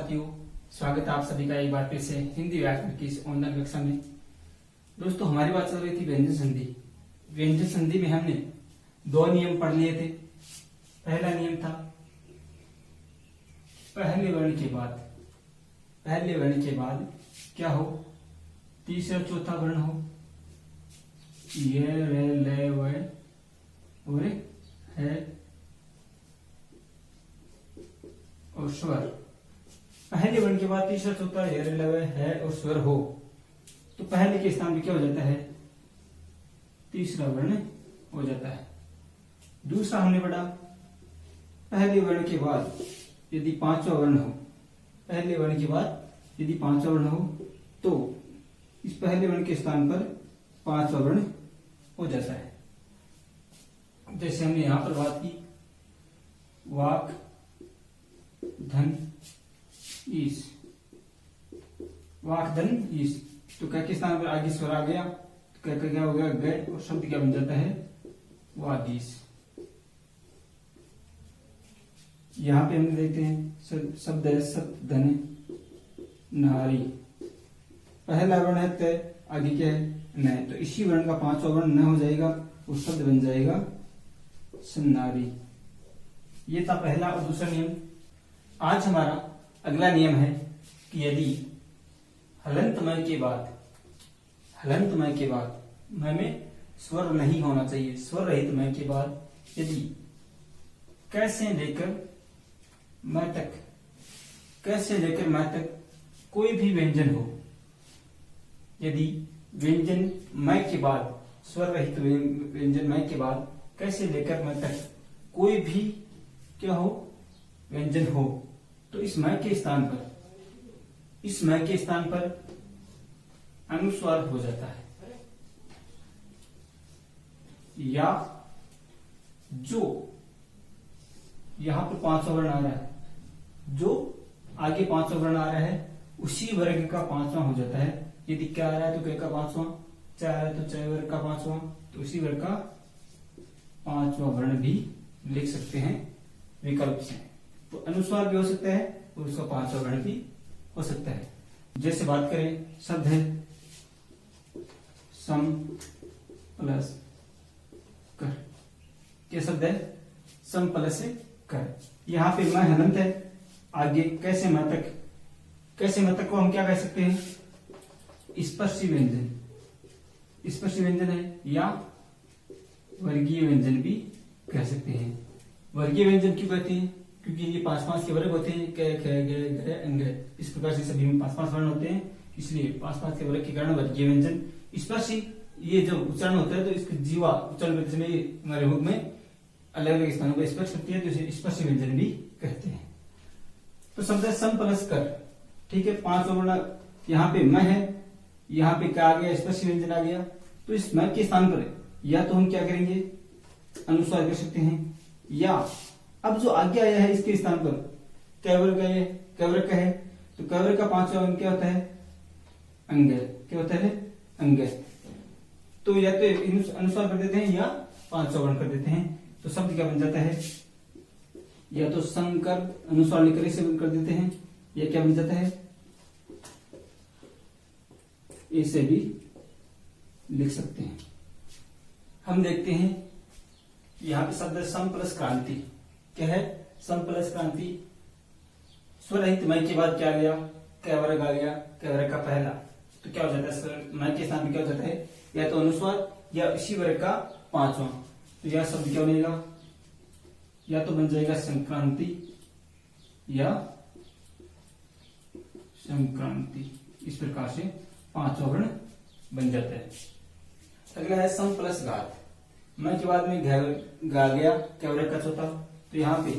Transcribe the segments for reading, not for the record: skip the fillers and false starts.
साथियों, स्वागत है आप सभी का एक बार फिर से हिंदी व्याकरण की इस ऑनलाइन कक्षा में। दोस्तों, हमारी बात चल रही थी व्यंजन संधि। व्यंजन संधि में हमने दो नियम पढ़ लिए थे। पहला नियम था पहले वर्ण के बाद क्या हो, तीसरा चौथा वर्ण हो, ये रे ले वे और है और स्वर। पहले वर्ण के बाद तीसरा चौथा ये रे ले वे है और स्वर हो तो पहले के स्थान पे क्या हो जाता है, तीसरा वर्ण हो जाता है। दूसरा हमने पढ़ा पहले वर्ण के बाद यदि पांचवा वर्ण हो, पहले वर्ण के बाद यदि पांचवा वर्ण हो तो इस पहले वर्ण के स्थान पर पांचवा वर्ण हो जाता है। जैसे हमने यहां पर बात की वाक धन ईश, वाक धन ईश, तो क के स्थान पर आगे स्वर आ गया तो क क्या हो गया गए और शब्द क्या बन जाता है वागीश। यहां पे हम देखते हैं शब्द है सत धन नारी, पहला वर्ण है तय, आगे क्या है न, तो इसी वर्ण का पांचवा वर्ण न हो जाएगा और शब्द बन जाएगा सन्नारी। ये था पहला और दूसरा नियम। आज हमारा अगला नियम है कि यदि हलंतमय के बाद मय में स्वर नहीं होना चाहिए, स्वर रहित मय के बाद यदि कैसे लेकर मैं तक कोई भी व्यंजन हो, यदि व्यंजन मय के बाद स्वर रहित व्यंजन मय के बाद कैसे लेकर मय तक कोई भी क्या हो व्यंजन हो तो इस मय के स्थान पर अनुस्वार हो जाता है। या जो यहां पर पांचवा वर्ण आ रहा है, जो आगे पांचवा वर्ण आ रहा है उसी वर्ग का पांचवा हो जाता है। यदि क्या आ रहा है तो क्या का पांचवा, चाहे आ रहा है तो चाहे वर्ग का पांचवा, तो उसी वर्ग का पांचवा वर्ण भी लिख सकते हैं विकल्प से। तो अनुस्वार भी हो सकता है और उसका पांचवा वर्ण भी हो सकता है। जैसे बात करें शब्द है सम प्लस कर, क्या शब्द है सम प्लस कर। यहाँ पे मैं हलंत है, आगे कैसे मैं तक को हम क्या कह सकते हैं स्पर्शी व्यंजन है या वर्गीय व्यंजन भी कह सकते हैं। वर्गीय व्यंजन क्यों कहते हैं, क्योंकि ये 5-5 के वर्ग होते हैं, क ख ग घ अंग, इस प्रकार से सभी में 5-5 वर्ण होते हैं, इसलिए 5-5 के वर्ग के कारण वर्गीय व्यंजन। स्पर्शी ये जब उच्चारण होता है तो इसकी जीवा उच्चारण करते समय हमारे मुख में अलग अलग स्थानों पर स्पर्श होती है तो इसे स्पर्शी व्यंजन भी कहते हैं। तो शब्द है सम प्लस कर, ठीक है, पांचवा वर्ण यहाँ पे मैं है, यहाँ पे क्या आ गया स्पर्शी व्यंजन आ गया, तो इस मैं के स्थान पर या तो हम क्या करेंगे अनुस्वार कर सकते हैं, या अब जो आगे आया है इसके स्थान पर कैवर्ग का है तो कैवर्ग का पांचवा वर्ण क्या होता है अंग, क्या होता है अंग, तो या तो अनुस्वार कर देते हैं या पांचवा वर्ण कर देते हैं। तो शब्द क्या बन जाता है, या तो संकर अनुस्वार लेकर से कर देते हैं, या क्या बन जाता है इसे भी लिख सकते हैं। हम देखते हैं यहां पे शब्द सम प्लस क्रांति, क्या है सम प्लस क्रांति। स्वर रहित मय के बाद क्या गया कैवर्ग आ गया, कैवर्ग का पहला, तो क्या हो जाता है मय के स्थान पे क्या हो जाता है या तो अनुस्वार या इसी वर्ग का पांचवा, तो यह शब्द क्या बनेगा या तो बन जाएगा संक्रांति या संक्रांति, इस प्रकार से पांचवा वर्ण बन जाता है। अगला है सम प्लस घात, मैं के बाद में गा गया कैवर्ग का चौथा, तो यहाँ पे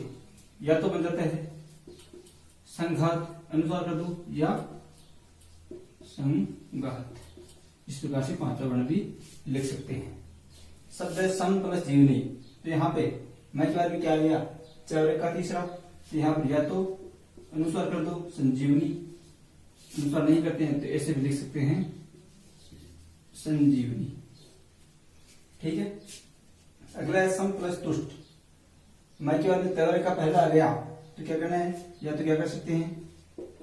या तो बन जाता है संघात, अनुस्वार कर दो, या संघात, इस प्रकार से पांचवा वर्ण भी लिख सकते हैं। शब्द है सम प्लस जीवनी, तो यहाँ पे मैं के बाद में क्या आ गया कैवर्ग का तीसरा, तो यहाँ पर या तो अनुस्वार कर दो संजीवनी, अनुस्वार नहीं करते हैं तो ऐसे भी लिख सकते हैं संजीवनी, ठीक है। अगला है सम प्लस तुष्ट, मैं के बाद में कैवर्ग का पहला आ गया तो क्या करना है, या तो क्या कर सकते हैं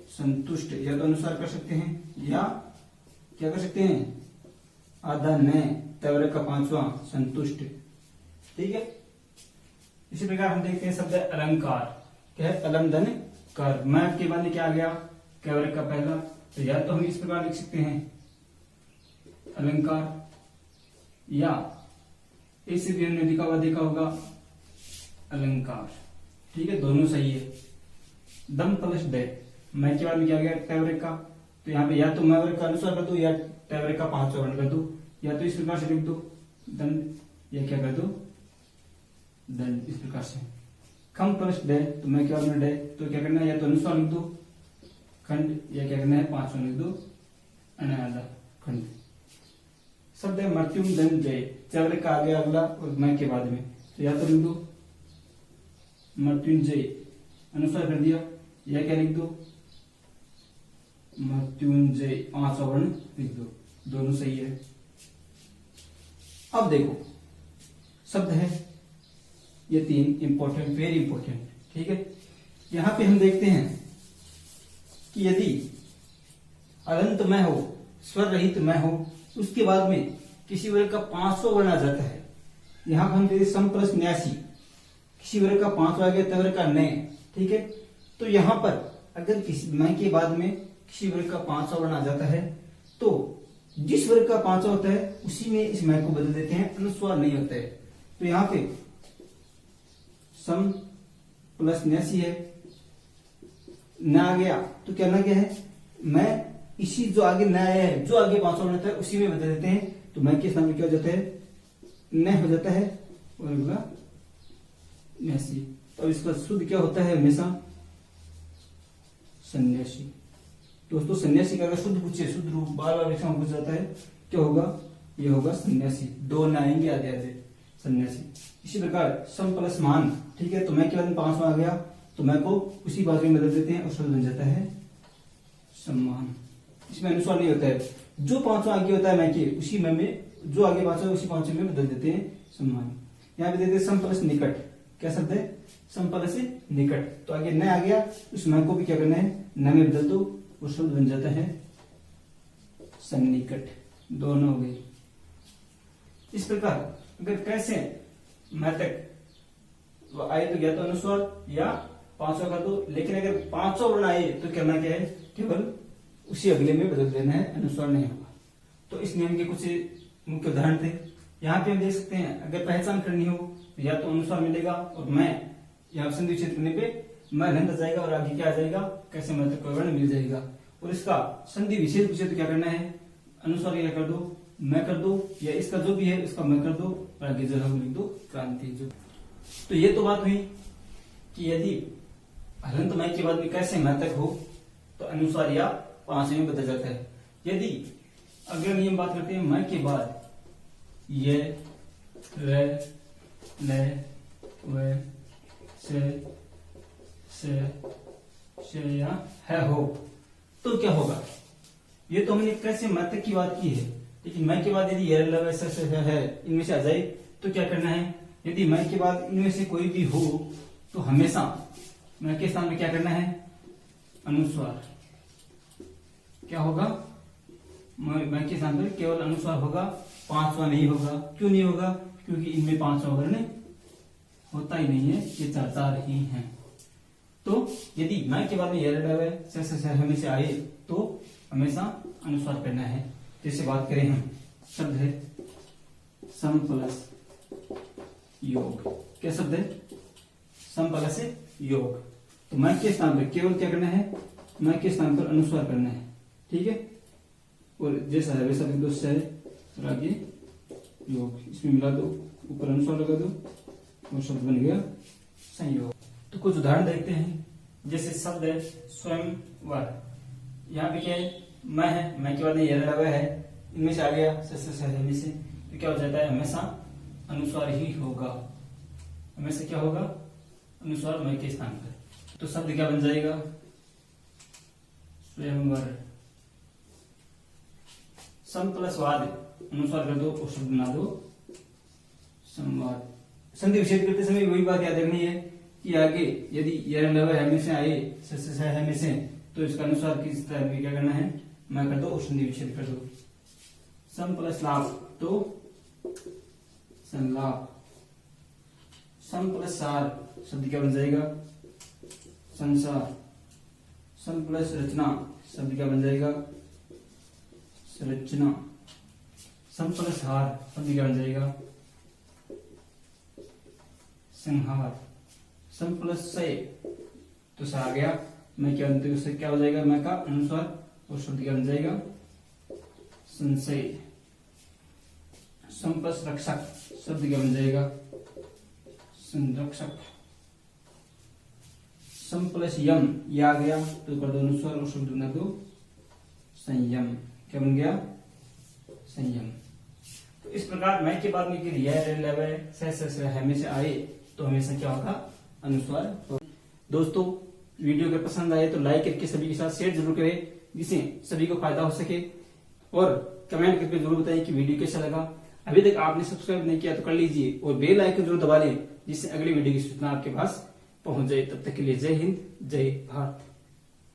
संतुष्ट, या तो अनुस्वार कर सकते हैं या क्या कर सकते हैं, आधा न तवर्ग का पांचवा संतुष्ट। ठीक है। इसी प्रकार हम देखते हैं शब्द अलंकार, क्या है, अलम धन कर। मैं के बाद में क्या आ गया, कैवर्ग का पहला, तो या तो हम इस प्रकार लिख सकते हैं अलंकार, या इसे भी हमने लिखा हुआ देखा होगा अलंकार। ठीक है, दोनों सही है। दम प्लस डे, मैं के बाद में क्या गया, टैवरेक का, तो यहाँ पे या तो मैं वर्ग का अनुस्वार कर दो या टैवरेक का पांचवा वर्ण कर दो, या तो इस प्रकार से लिख दो दंड, या क्या कर दो दंड, इस प्रकार से। खम प्लस डे, तो मैं के बाद में डे, तो क्या करना है, या तो अनुस्वार लिख दो खंड, या क्या करना है पांचवा लिख दो अनादा खंड। शब्द है मृत्युम दन जय, टैवरेक का आगे अगला और मैं के बाद में, तो या तो लिख दो मृत्युंजय, अनुस्वार कर दिया, या क्या लिख दो मृत्युंजय, पांचवा वर्ण लिख दो, दोनों सही है। अब देखो शब्द है ये तीन इंपॉर्टेंट, वेरी इंपॉर्टेंट। ठीक है, यहां पे हम देखते हैं कि यदि अनंत में हो, स्वर रहित में हो, उसके बाद में किसी वर्ग का पांचवा वर्ण आ जाता है। यहां पर हम देखते सम प्लस न्यासी, किसी वर्ग का पांचवा आ गया तवर्ग का नय। ठीक है, तो यहां पर अगर किसी मैं के बाद में किसी वर्ग का पांचवा वर्ण आ जाता है, तो जिस वर्ग का पांचवा होता है उसी में इस मैं को बदल देते हैं, अनुस्वार नहीं होता है। तो यहां पे सम प्लस न्यासी है, न आ गया तो क्या ना क्या है, मैं इसी जो आगे न आया है, जो आगे पांचवा वर्ण होता है उसी में बदल देते हैं, तो मैं के स्थान में क्या हो जाता है, न हो जाता है, और अगला न्यासी। तो इसका शुद्ध क्या होता है, हमेशा सन्यासी। दोस्तों सन्यासी का अगर शुद्ध पूछे, शुद्ध रूप बार बार एग्जाम पूछ जाता है, क्या होगा, ये होगा सन्यासी, दो न आएंगे आधे आधे सन्यासी। इसी प्रकार सम प्लस मान, ठीक है, तो मैं के बाद में पांचवा आ गया, तो मैं को उसी बाजू में बदल देते हैं और शब्द बन जाता है सम्मान। इसमें अनुस्वार नहीं होता है, जो पांचवा आगे होता है मैं के उसी में जो आगे पांचवा उसी पांचवे में बदल देते हैं सम्मान। यहाँ पे देते हैं सम प्लस निकट, क्या शब्द है, सम प्लस निकट, तो आगे न आ गया, उस मैं को भी क्या करना है, न में बदल दो, वो शब्द बन जाता है सन्निकट, दोनों हो गए। इस प्रकार अगर कैसे मैं तक आए तो या तो अनुस्वार या पांचवा कर दो, लेकिन अगर पांचवा वर्ण आए तो करना क्या है, केवल उसी अगले में बदल देना है, अनुस्वार नहीं होगा। तो इस नियम के कुछ मुख्य उदाहरण थे। यहाँ पे हम देख सकते हैं अगर पहचान करनी हो तो या तो अनुस्वार मिलेगा, और मैं यहाँ संधि विच्छेद करने पे मैं रंध आ जाएगा, और आगे क्या आ जाएगा, कैसे मतलब कोई वर्ण मिल जाएगा। और इसका संधि विच्छेद पूछे तो क्या करना है, अनुस्वार या कर दो, मैं कर दो, या इसका जो भी है उसका मैं कर दो, और आगे जगह लिख दो क्रांति जो। तो ये तो बात हुई कि यदि हलंत मैं के बाद में कैसे मैतक हो तो अनुस्वार या पांचवे में बदल जाता है। यदि अगला नियम बात करते हैं मैं के बाद ये रे ले वे से या है हो, तो क्या होगा, ये तो हमने कैसे मैतक की बात की है, लेकिन मैं के बाद यदि ये लव से है इनमें से आ जाए तो क्या करना है, यदि मैं के बाद इनमें से कोई भी हो तो हमेशा मैं के स्थान में क्या करना है, अनुस्वार। क्या होगा, मैं के स्थान पर केवल अनुस्वार होगा, पांचवा नहीं होगा। क्यों नहीं होगा, क्योंकि इनमें पांचवा वर्ण होता ही नहीं है, ये चार चार ही हैं। तो यदि मैं के बाद में ये हमेशा आए तो हमेशा अनुस्वार करना है। जैसे बात करें हम, शब्द है सम प्लस योग, क्या शब्द है, सम प्लस योग। तो मैं के स्थान पर केवल क्या करना है, मैं के स्थान पर अनुस्वार करना है, ठीक है, और जैसा है वैसा लिख दो, से और आगे योग, इसमें मिला दो, ऊपर अनुस्वार लगा दो, और शब्द बन गया संयोग। तो कुछ उदाहरण देखते हैं, जैसे शब्द है स्वयं वर, यहाँ पे क्या है, मैं है, मैं के बाद ये लगा है, इनमें से आ गया में से, तो क्या हो जाता है, हमेशा अनुस्वार ही होगा, हमेशा क्या होगा, अनुस्वार मैं के स्थान पर। तो शब्द क्या बन जाएगा, स्वयंवर। सम प्लस वाद, अनुस्वार कर दो और शब्द बना दो संवाद। संधि विच्छेद करते समय वही बात याद रखनी है कि आगे यदि यह में से आए में से, तो इसका अनुसार किस तरह भी क्या करना है, मैं कर दो संधि विच्छेद कर दो। सम प्लस लाभ तो संलाप। सम प्लस सार शब्द क्या बन जाएगा, संसार। सम प्लस रचना शब्द क्या बन जाएगा, संरचना। सम प्लस हार शब्द क्या बन जाएगा, संहार। सम प्लस सय तो सा आ गया, मैं क्या उससे क्या हो जाएगा, मैं का अनुसार और शब्द क्या बन जाएगा, संशय। सम प्लस रक्षक शब्द क्या बन जाएगा, संरक्षक। सम प्लस यम ये आ गया तो कर दो अनुस्वार और शब्द बना दो संयम। क्या बन गया, संयम। तो इस प्रकार मैं के बाद में हमेशा आए तो हमेशा क्या होगा, अनुस्वार। दोस्तों वीडियो अगर पसंद आए तो लाइक करके सभी के साथ शेयर जरूर करें, जिससे सभी को फायदा हो सके, और कमेंट करके जरूर बताएं कि वीडियो कैसा लगा। अभी तक आपने सब्सक्राइब नहीं किया तो कर लीजिए और बेल आइकन जरूर दबा लें, जिससे अगली वीडियो की सूचना आपके पास पहुंच जाए। तब तक के लिए जय हिंद, जय भारत।